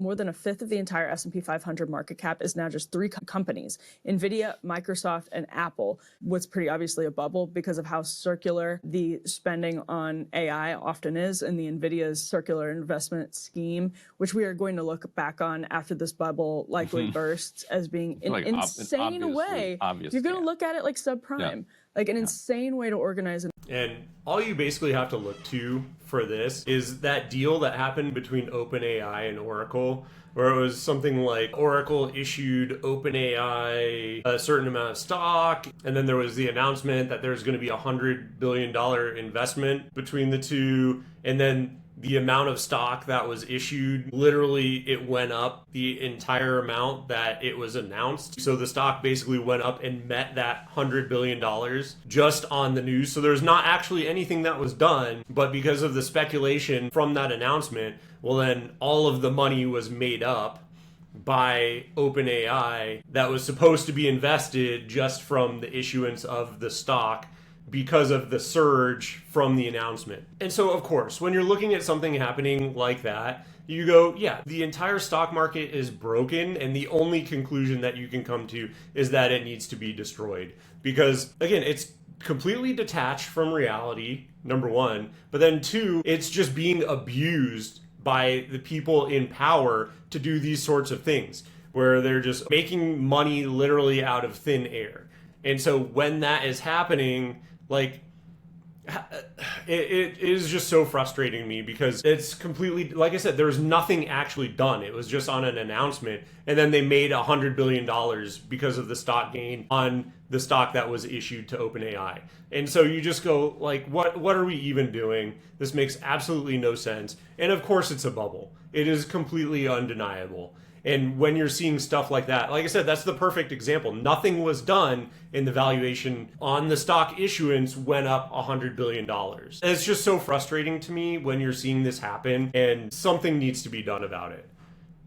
More than a fifth of the entire S&P 500 market cap is now just three companies: NVIDIA, Microsoft, and Apple. What's pretty obviously a bubble because of how circular the spending on AI often is, and the NVIDIA's circular investment scheme, which we are going to look back on after this bubble likely bursts as being an insane way. You're going to look at it like subprime, like an insane way to organize it. And all you basically have to look to for this is that deal that happened between OpenAI and Oracle, where it was something like Oracle issued OpenAI a certain amount of stock, and then there was the announcement that there's going to be $100 billion investment between the two, and then the amount of stock that was issued, literally it went up the entire amount that it was announced. So the stock basically went up and met that $100 billion just on the news. So there's not actually anything that was done, but because of the speculation from that announcement, well then all of the money was made up by OpenAI that was supposed to be invested just from the issuance of the stock because of the surge from the announcement. And so, of course, when you're looking at something happening like that, you go, yeah, the entire stock market is broken, and the only conclusion that you can come to is that it needs to be destroyed. Because, again, it's completely detached from reality, number one, but then two, it's just being abused by the people in power to do these sorts of things, where they're just making money literally out of thin air. And so when that is happening, like, it is just so frustrating to me because it's completely, like I said, there was nothing actually done. It was just on an announcement, and then they made $100 billion because of the stock gain on the stock that was issued to OpenAI. And so you just go, like, what are we even doing? This makes absolutely no sense. And of course it's a bubble. It is completely undeniable. And when you're seeing stuff like that, like I said, that's the perfect example. Nothing was done, and the valuation on the stock issuance went up $100 billion. And it's just so frustrating to me when you're seeing this happen, and something needs to be done about it.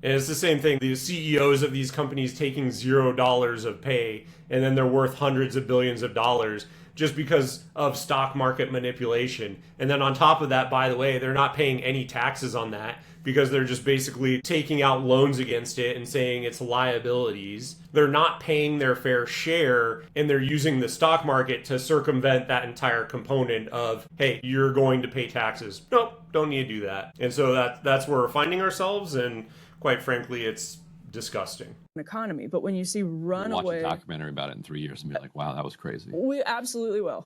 And it's the same thing. The CEOs of these companies taking $0 of pay, and then they're worth hundreds of billions of dollars just because of stock market manipulation. And then on top of that, by the way, they're not paying any taxes on that because they're just basically taking out loans against it and saying it's liabilities. They're not paying their fair share, and they're using the stock market to circumvent that entire component of, hey, you're going to pay taxes. Nope, don't need to do that. And so that's where we're finding ourselves, and quite frankly, it's disgusting. Economy. But when you see runaway... We'll watch a documentary about it in 3 years and be like, wow, that was crazy. We absolutely will.